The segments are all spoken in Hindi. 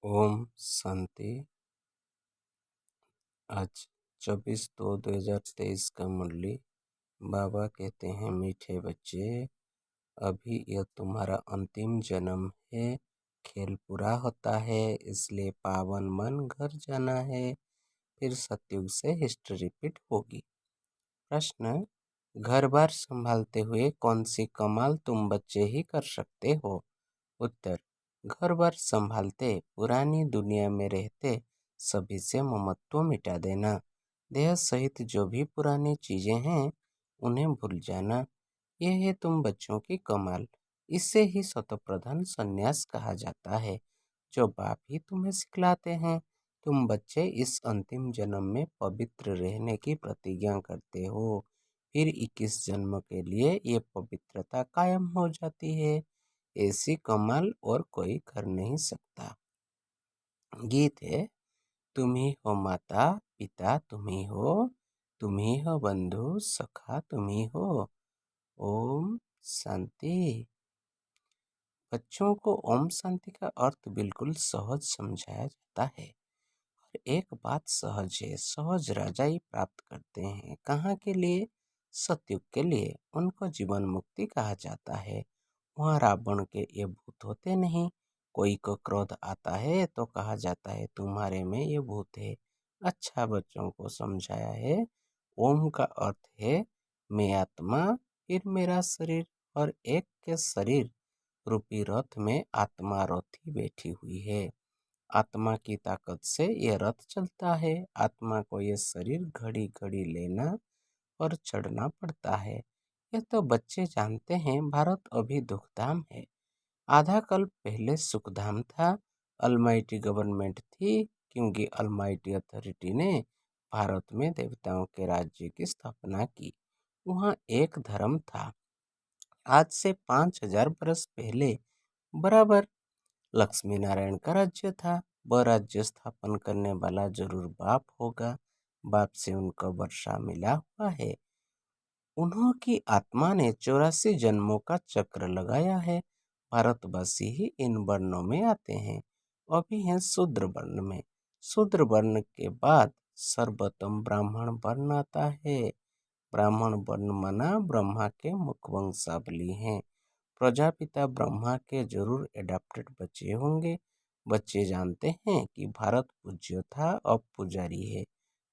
ओम शांति। आज 24/2/2023 का मुरली। बाबा कहते हैं, मीठे बच्चे, अभी यह तुम्हारा अंतिम जन्म है। खेल पूरा होता है, इसलिए पावन मन घर जाना है। फिर सतयुग से हिस्ट्री रिपीट होगी। प्रश्न: घर बार संभालते हुए कौन सी कमाल तुम बच्चे ही कर सकते हो? उत्तर: घर बार संभालते, पुरानी दुनिया में रहते सभी से ममत्व मिटा देना। देह सहित जो भी पुरानी चीजें हैं उन्हें भूल जाना। यह है तुम बच्चों की कमाल। इसे ही शतप्रधान संन्यास कहा जाता है, जो बाप ही तुम्हें सिखलाते हैं। तुम बच्चे इस अंतिम जन्म में पवित्र रहने की प्रतिज्ञा करते हो, फिर 21 जन्म के लिए ये पवित्रता कायम हो जाती है। ऐसी कमाल और कोई कर नहीं सकता। गीत है: तुम ही हो माता पिता, तुम ही हो बंधु सखा, तुम ही हो। ओम शांति। बच्चों को ओम शांति का अर्थ बिल्कुल सहज समझाया जाता है। और एक बात सहज है, सहज राजाई प्राप्त करते हैं। कहाँ के लिए? सतयुग के लिए। उनको जीवन मुक्ति कहा जाता है। वहाँ रावण के ये भूत होते नहीं। कोई को क्रोध आता है तो कहा जाता है, तुम्हारे में ये भूत है। अच्छा बच्चों को समझाया है। ओम का अर्थ है मैं आत्मा, फिर मेरा शरीर, और एक के शरीर रूपी रथ में आत्मा रथी बैठी हुई है। आत्मा की ताकत से यह रथ चलता है। आत्मा को यह शरीर घड़ी घड़ी लेना और चढ़ना पड़ता है। यह तो बच्चे जानते हैं। भारत अभी दुखधाम है। आधा कल्प पहले सुखधाम था। अलमाइटी गवर्नमेंट थी, क्योंकि अलमाइटी अथॉरिटी ने भारत में देवताओं के राज्य की स्थापना की। वहाँ एक धर्म था। आज से 5000 वर्ष पहले बराबर लक्ष्मी नारायण का राज्य था। वह राज्य स्थापन करने वाला जरूर बाप होगा। बाप से उनको वर्षा मिला हुआ है। उन्हों की आत्मा ने 84 जन्मों का चक्र लगाया है। भारतवासी ही इन वर्णों में आते हैं। अभी हैं शूद्र वर्ण में। शूद्र वर्ण के बाद सर्वोत्तम ब्राह्मण वर्ण आता है। ब्राह्मण वर्ण माना ब्रह्मा के मुखवंशावली हैं। प्रजापिता ब्रह्मा के जरूर एडाप्टेड बच्चे होंगे। बच्चे जानते हैं कि भारत पूज्य था, अब पुजारी है।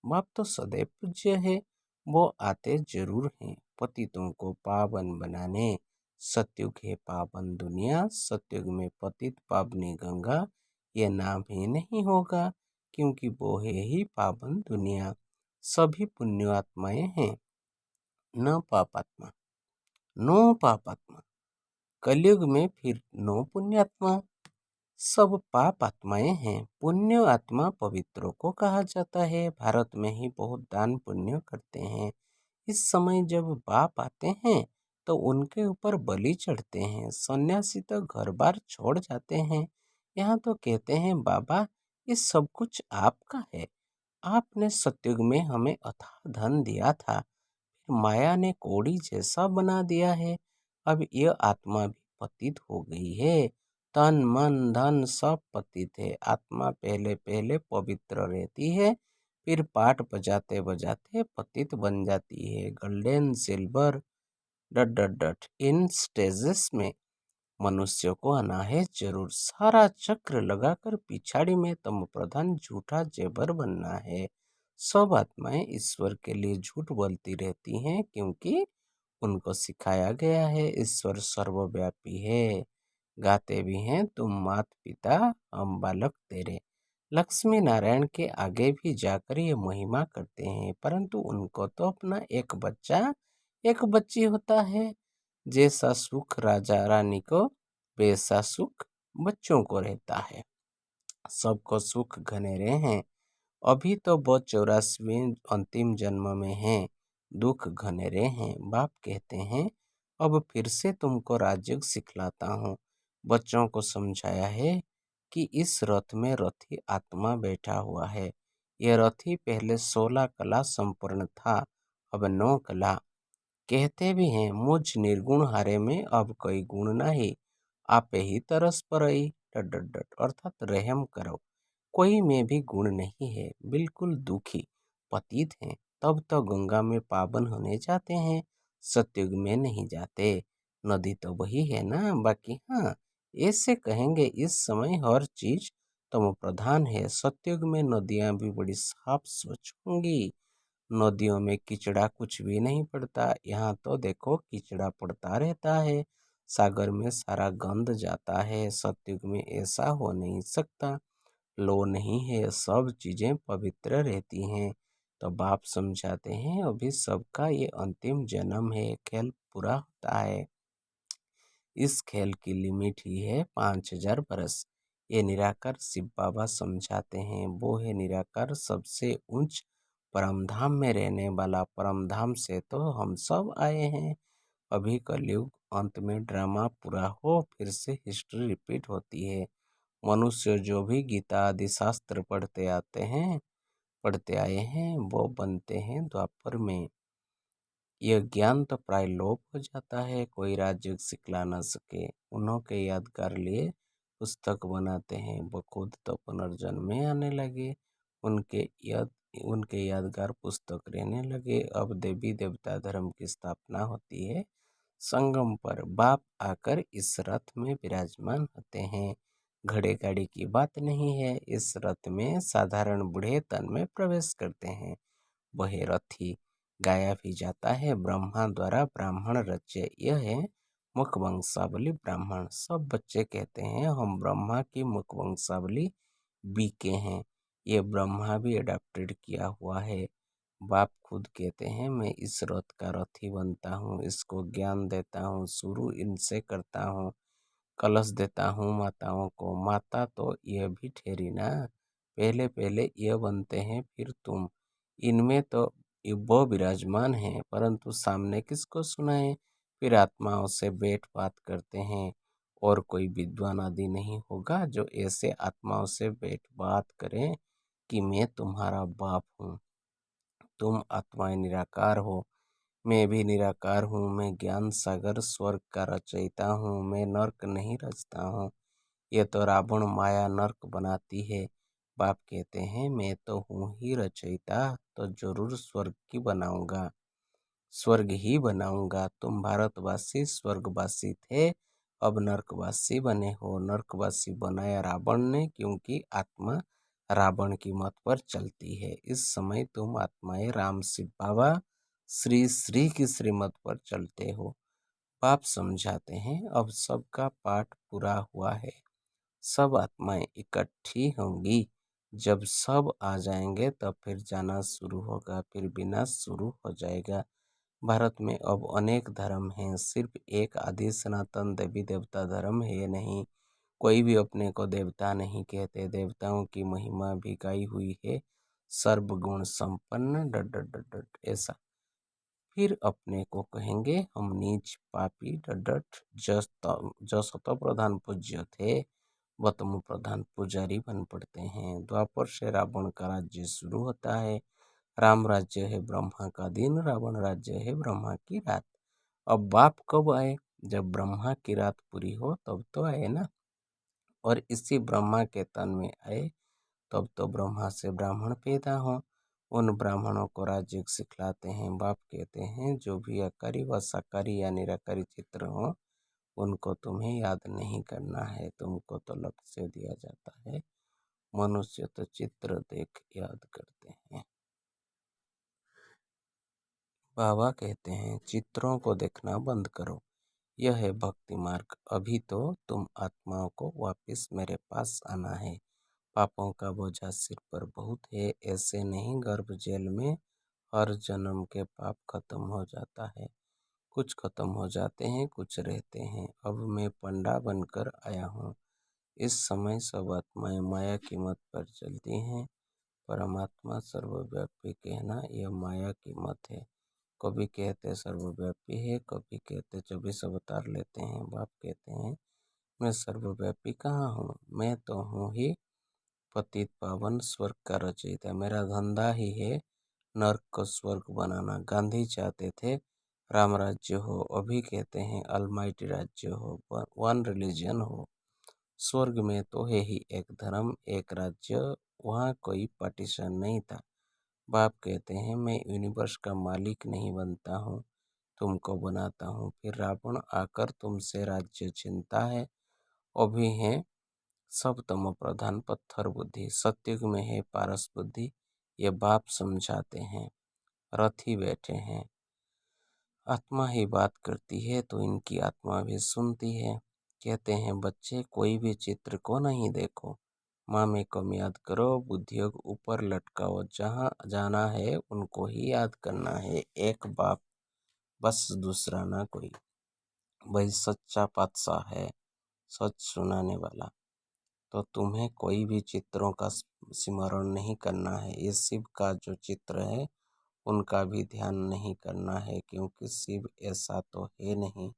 बाप तो सदैव पूज्य है। वो आते जरूर हैं पतितों को पावन बनाने। सतयुग है पावन दुनिया। सतयुग में पतित पावनी गंगा ये नाम ही नहीं होगा, क्योंकि वो है ही पावन दुनिया। सभी पुण्यात्माएं हैं, न पापात्मा। नो पापात्मा। कलयुग में फिर नो पुण्यात्मा। सब पाप आत्माएं हैं। पुण्य आत्मा पवित्रों को कहा जाता है। भारत में ही बहुत दान पुण्य करते हैं। इस समय जब बाप आते हैं तो उनके ऊपर बलि चढ़ते हैं। सन्यासी तो घर बार छोड़ जाते हैं। यहाँ तो कहते हैं, बाबा ये सब कुछ आपका है। आपने सतयुग में हमें अथाह धन दिया था, फिर माया ने कोड़ी जैसा बना दिया है। अब यह आत्मा भी पतित हो गई है। तन मन धन सब पतित है। आत्मा पहले पहले पवित्र रहती है, फिर पाठ बजाते बजाते पतित बन जाती है। गोल्डन सिल्वर डट डट डट इन स्टेजेस में मनुष्य को आना है जरूर। सारा चक्र लगाकर पिछाड़ी में तम प्रधान झूठा जेबर बनना है। सब आत्माएं ईश्वर के लिए झूठ बोलती रहती हैं, क्योंकि उनको सिखाया गया है ईश्वर सर्वव्यापी है। गाते भी हैं, तुम मात पिता हम बालक तेरे। लक्ष्मी नारायण के आगे भी जाकर ये महिमा करते हैं, परंतु उनको तो अपना एक बच्चा एक बच्ची होता है। जैसा सुख राजा रानी को, वैसा सुख बच्चों को रहता है। सबको सुख घनेरे हैं। अभी तो वो 84वें अंतिम जन्म में हैं। दुख घनेरे हैं। बाप कहते हैं, अब फिर से तुमको राजयोग सिखलाता हूँ। बच्चों को समझाया है कि इस रथ में रथी आत्मा बैठा हुआ है। यह रथी पहले 16 कला संपन्न था, अब 9 कला। कहते भी हैं, मुझ निर्गुण हारे में अब कोई गुण नहीं। आपे ही तरस परई। डट डट डट अर्थात रहम करो, कोई में भी गुण नहीं है, बिल्कुल दुखी पतित हैं, तब तो गंगा में पावन होने जाते हैं, सतयुग में नहीं जाते। नदी तो वही है ना, बाकी हाँ ऐसे कहेंगे इस समय हर चीज तमो प्रधान है, सतयुग में नदियां भी बड़ी साफ स्वच्छ होंगी, नदियों में कीचड़ा कुछ भी नहीं पड़ता, यहाँ तो देखो कीचड़ा पड़ता रहता है, सागर में सारा गंद जाता है, सतयुग में ऐसा हो नहीं सकता, लो नहीं है, सब चीजें पवित्र रहती हैं। तो बाप समझाते हैं अभी सबका ये अंतिम जन्म है, खेल पूरा होता है, इस खेल की लिमिट ही है 5,000 बरस। ये निराकार शिव बाबा समझाते हैं, वो है निराकार सबसे उच्च परमधाम में रहने वाला, परमधाम से तो हम सब आए हैं। अभी कलयुग अंत में ड्रामा पूरा हो फिर से हिस्ट्री रिपीट होती है, मनुष्य जो भी गीता आदि शास्त्र पढ़ते आए हैं वो बनते हैं द्वापर में। यह ज्ञान तो प्राय लोप हो जाता है, कोई राजयोग सिखला न सके, उन्हों के यादगार लिए पुस्तक बनाते हैं, वो खुद तो पुनर्जन्म में आने लगे, उनके यादगार पुस्तक रहने लगे। अब देवी देवता धर्म की स्थापना होती है, संगम पर बाप आकर इस रथ में विराजमान होते हैं, घड़े गाड़ी की बात नहीं है, इस रथ में साधारण बूढ़े तन में प्रवेश करते हैं, वह रथी गाया भी जाता है, ब्रह्मा द्वारा ब्राह्मण रचे, यह है मुख वंशावली ब्राह्मण, सब बच्चे कहते हैं हम ब्रह्मा की मुख वंशावली बीके हैं, ये ब्रह्मा भी अडेप्टेड किया हुआ है। बाप खुद कहते हैं मैं इस रथ का रथी बनता हूँ, इसको ज्ञान देता हूँ, शुरू इनसे करता हूँ, कलश देता हूँ माताओं को, माता तो यह भी ठहरी ना, पहले पहले यह बनते हैं फिर तुम, इनमें तो वो विराजमान है, परंतु सामने किसको सुनाए, फिर आत्माओं से बैठ बात करते हैं, और कोई विद्वान आदि नहीं होगा जो ऐसे आत्माओं से बैठ बात करे कि मैं तुम्हारा बाप हूँ, तुम आत्माएं निराकार हो, मैं भी निराकार हूँ, मैं ज्ञान सागर स्वर्ग का रचयिता हूँ, मैं नर्क नहीं रचता हूँ, ये तो रावण माया नर्क बनाती है। बाप कहते हैं मैं तो हूँ ही रचयिता, तो जरूर स्वर्ग की बनाऊंगा, स्वर्ग ही बनाऊंगा, तुम भारतवासी स्वर्गवासी थे, अब नर्कवासी बने हो, नर्कवासी बनाया रावण ने, क्योंकि आत्मा रावण की मत पर चलती है, इस समय तुम आत्माएं राम शिव बाबा श्री श्री की श्रीमत पर चलते हो। बाप समझाते हैं अब सबका पाठ पूरा हुआ है, सब आत्माएं इकट्ठी होंगी, जब सब आ जाएंगे तब फिर जाना शुरू होगा, फिर विनाश शुरू हो जाएगा। भारत में अब अनेक धर्म हैं, सिर्फ एक आदि सनातन देवी देवता धर्म है नहीं, कोई भी अपने को देवता नहीं कहते, देवताओं की महिमा भी गाई हुई है, सर्वगुण संपन्न डट डट डट डट ऐसा, फिर अपने को कहेंगे हम नीच पापी डट डट, जो सतो प्रधान पूज्य थे वह तमो प्रधान पुजारी बन पड़ते हैं। द्वापर से रावण का राज्य शुरू होता है, राम राज्य है ब्रह्मा का दिन, रावण राज्य है ब्रह्मा की रात। अब बाप कब आए, जब ब्रह्मा की रात पूरी हो तब तो आए ना, और इसी ब्रह्मा के तन में आए तब तो ब्रह्मा से ब्राह्मण पैदा हो, उन ब्राह्मणों को राज्य सिखलाते हैं। बाप कहते हैं जो भी आकारी व साकारी या निराकारी चित्र हो उनको तुम्हें याद नहीं करना है, तुमको तो लक्ष्य दिया जाता है, मनुष्य तो चित्र देख याद करते हैं। बाबा कहते हैं चित्रों को देखना बंद करो, यह है भक्ति मार्ग, अभी तो तुम आत्माओं को वापस मेरे पास आना है, पापों का बोझा सिर पर बहुत है, ऐसे नहीं गर्भ जेल में हर जन्म के पाप खत्म हो जाता है, कुछ खत्म हो जाते हैं कुछ रहते हैं, अब मैं पंडा बनकर आया हूँ, इस समय सब आत्माएं माया की मत पर चलती हैं, परमात्मा सर्वव्यापी कहना यह माया की मत है, कभी कहते सर्वव्यापी है, कभी कहते 24 अवतार लेते हैं। बाप कहते हैं मैं सर्वव्यापी कहाँ हूँ, मैं तो हूँ ही पतित पावन स्वर्ग का रचयिता, मेरा धंधा ही है नर्क को स्वर्ग बनाना। गांधी चाहते थे राम राज्य हो, अभी कहते हैं अलमाइटी राज्य हो, वन रिलीजन हो, स्वर्ग में तो है ही एक धर्म, एक राज्य, वहाँ कोई पार्टीशन नहीं था। बाप कहते हैं मैं यूनिवर्स का मालिक नहीं बनता हूँ, तुमको बनाता हूँ। फिर रावण आकर तुमसे राज्य छीनता है। अभी है सब तमो प्रधान पत्थर बुद्धि, सत्युग में है पारस बुद्धि। ये बाप समझाते हैं। रथ ही बैठे हैं, आत्मा ही बात करती है तो इनकी आत्मा भी सुनती है। कहते हैं बच्चे कोई भी चित्र को नहीं देखो, माँ में कम याद करो, बुद्धियोग ऊपर लटकाओ, जहाँ जाना है उनको ही याद करना है। एक बाप बस, दूसरा ना कोई। वही सच्चा पातशाह है, सच सुनाने वाला। तो तुम्हें कोई भी चित्रों का स्मरण नहीं करना है। ये शिव का जो चित्र है उनका भी ध्यान नहीं करना है, क्योंकि शिव ऐसा तो है नहीं।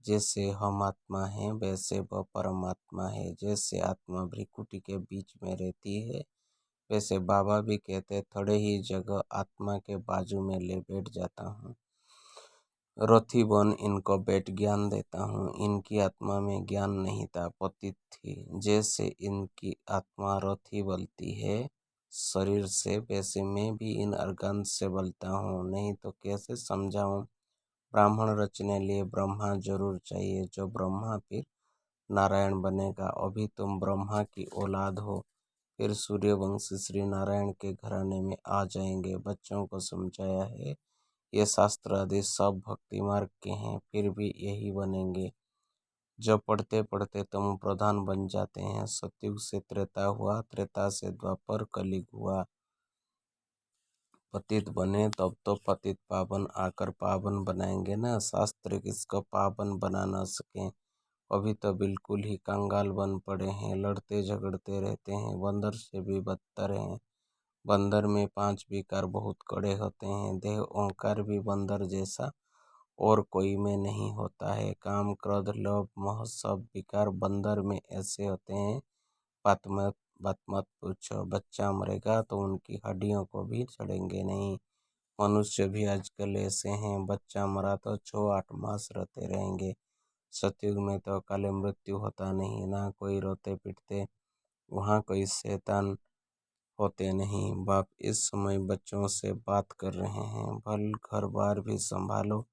जैसे हम आत्मा हैं वैसे वह परमात्मा है। जैसे आत्मा भ्रिकुटी के बीच में रहती है, वैसे बाबा भी कहते थोड़े ही जगह आत्मा के बाजू में ले बैठ जाता हूँ। रथी बन इनको बैठ ज्ञान देता हूँ। इनकी आत्मा में ज्ञान नहीं था, पतित थी। जैसे इनकी आत्मा रथी बलती है शरीर से, वैसे मैं भी इन अर्गन से बलता हूँ। नहीं तो कैसे समझाऊँ? ब्राह्मण रचने लिए ब्रह्मा जरूर चाहिए, जो ब्रह्मा फिर नारायण बनेगा। अभी तुम ब्रह्मा की औलाद हो, फिर सूर्यवंशी श्री नारायण के घराने में आ जाएंगे। बच्चों को समझाया है ये शास्त्र आदि सब भक्ति मार्ग के हैं, फिर भी यही बनेंगे। जब पढ़ते पढ़ते तुम प्रधान बन जाते हैं। सतयुग से त्रेता हुआ, त्रेता से द्वापर, कलयुग हुआ। पतित बने तब तो पतित पावन आकर पावन बनाएंगे ना। शास्त्र किसको पावन बना न सके। अभी तो बिल्कुल ही कंगाल बन पड़े हैं, लड़ते झगड़ते रहते हैं, बंदर से भी बदतर हैं। बंदर में 5 विकार बहुत कड़े होते हैं। देह ओंकार भी बंदर जैसा और कोई में नहीं होता है। काम क्रोध लोभ मोह सब विकार बंदर में ऐसे होते हैं। बात मत पूछो। बच्चा मरेगा तो उनकी हड्डियों को भी छड़ेंगे नहीं। मनुष्य भी आजकल ऐसे हैं, बच्चा मरा तो 6-8 मास रहते रहेंगे। सतयुग में तो काले मृत्यु होता नहीं, ना कोई रोते पिटते, वहाँ कोई शैतान होते नहीं। बाप इस समय बच्चों से बात कर रहे हैं। भल घर बार भी संभालो,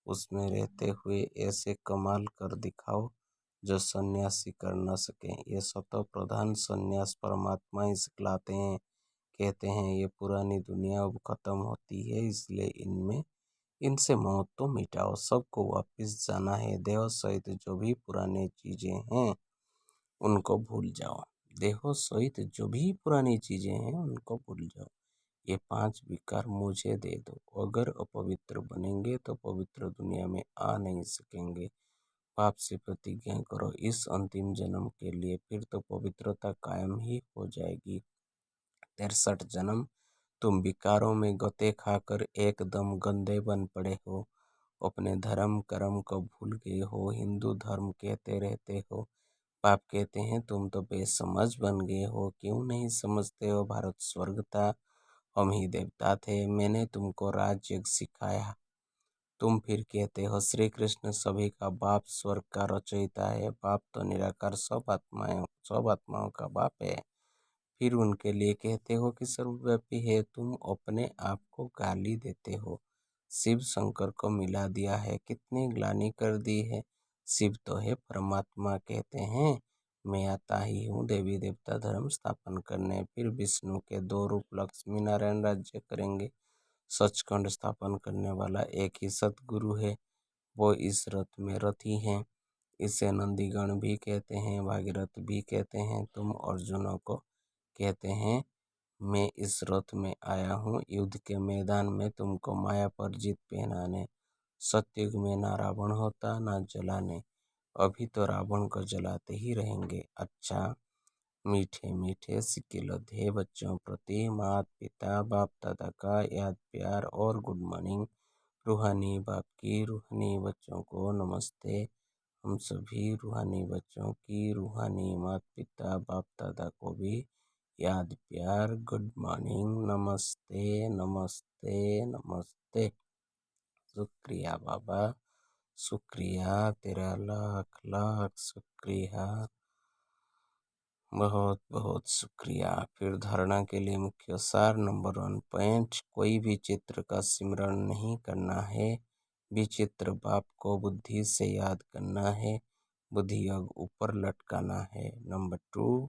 उसमें रहते हुए ऐसे कमाल कर दिखाओ जो सन्यासी कर न सके। ये सतो प्रधान सन्यास परमात्मा ही सिखलाते हैं। कहते हैं ये पुरानी दुनिया अब खत्म होती है, इसलिए इनमें इनसे मोह तो मिटाओ। सबको वापिस जाना है। देह सहित जो भी पुरानी चीजें हैं उनको भूल जाओ। देहो सहित जो भी पुरानी चीजें हैं उनको भूल जाओ। ये 5 विकार मुझे दे दो। अगर अपवित्र बनेंगे तो पवित्र दुनिया में आ नहीं सकेंगे। पाप से प्रतिज्ञा करो इस अंतिम जन्म के लिए, फिर तो पवित्रता कायम ही हो जाएगी। 63 जन्म तुम विकारों में गते खाकर एकदम गंदे बन पड़े हो। अपने धर्म कर्म को भूल गए हो, हिंदू धर्म कहते रहते हो। पाप कहते हैं तुम तो बेसमझ बन गए हो। क्यों नहीं समझते हो? भारत स्वर्ग था, हम ही देवता थे। मैंने तुमको राजयोग सिखाया, तुम फिर कहते हो श्री कृष्ण सभी का बाप, स्वर्ग का रचयिता है। बाप तो निराकार सब आत्माओं का बाप है। फिर उनके लिए कहते हो कि सर्वव्यापी है। तुम अपने आप को गाली देते हो। शिव शंकर को मिला दिया है, कितनी ग्लानि कर दी है। शिव तो है परमात्मा। कहते हैं मैं आता ही हूँ देवी देवता धर्म स्थापन करने। फिर विष्णु के 2 रूप लक्ष्मी नारायण राज्य करेंगे। सचखंड स्थापन करने वाला एक ही सतगुरु है, वो इस रथ में रथी हैं। इसे नंदीगण भी कहते हैं, भागीरथ भी कहते हैं। तुम अर्जुनों को कहते हैं मैं इस रथ में आया हूँ युद्ध के मैदान में तुमको माया पर जीत पहनाने। सतयुग में ना रावण होता ना जलाने। अभी तो रावण को जलाते ही रहेंगे। अच्छा, मीठे मीठे सिक्के लधे बच्चों प्रति माता पिता बाप दादा का याद प्यार और गुड मॉर्निंग। रूहानी बाप की रूहानी बच्चों को नमस्ते। हम सभी रूहानी बच्चों की रूहानी माता पिता बाप दादा को भी याद प्यार गुड मॉर्निंग, नमस्ते नमस्ते नमस्ते। शुक्रिया बाबा, शुक्रिया, तेरा लाख लाख शुक्रिया। बहुत बहुत शुक्रिया। फिर धारणा के लिए मुख्य सार नंबर 1 कोई भी चित्र का स्मरण नहीं करना है। विचित्र बाप को बुद्धि से याद करना है। बुद्धि योग ऊपर लटकाना है। नंबर 2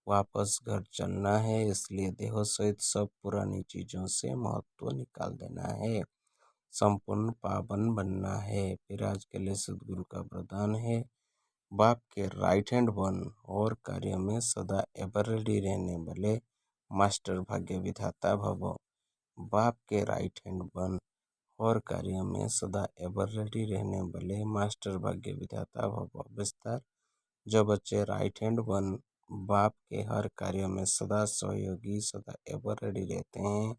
वापस घर चलना है, इसलिए देह सहित सब पुरानी चीजों से महत्व निकाल देना है। संपूर्ण पावन बनना है। फिर आज के लिए सदगुरु का वरदान है, बाप के राइट हैंड बन और कार्य में सदा एवर रेडी रहने वाले मास्टर भाग्य विधाता भव। बाप के राइट हैंड बन और कार्य में सदा एवर रेडी रहने वाले मास्टर भाग्य विधाता भव। विस्तार, जो बच्चे राइट हैंड बन बाप के हर कार्य में सदा सहयोगी सदा एवर रेडी रहते हैं,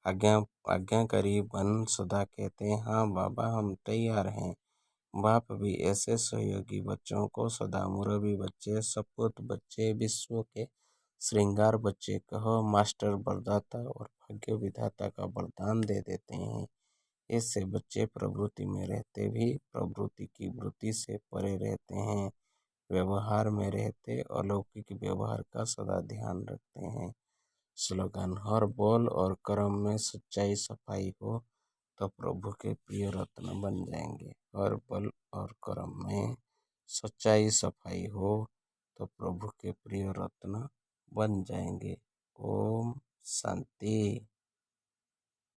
आज्ञा आज्ञाकारी बन सदा कहते हैं हाँ बाबा हम तैयार हैं। बाप भी ऐसे सहयोगी बच्चों को सदा मुरबी बच्चे, सपूत बच्चे, विश्व के श्रृंगार बच्चे कहो मास्टर वरदाता और भाग्य विधाता का वरदान दे देते हैं। इससे बच्चे प्रवृत्ति में रहते भी प्रवृत्ति की वृत्ति से परे रहते हैं। व्यवहार में रहते अलौकिक व्यवहार का सदा ध्यान रखते हैं। स्लोगन, हर बोल और कर्म में सच्चाई सफाई हो तो प्रभु के प्रिय रत्न बन जाएंगे। हर बल और कर्म में सच्चाई सफाई हो तो प्रभु के प्रिय रत्न बन जाएंगे। ओम शांति।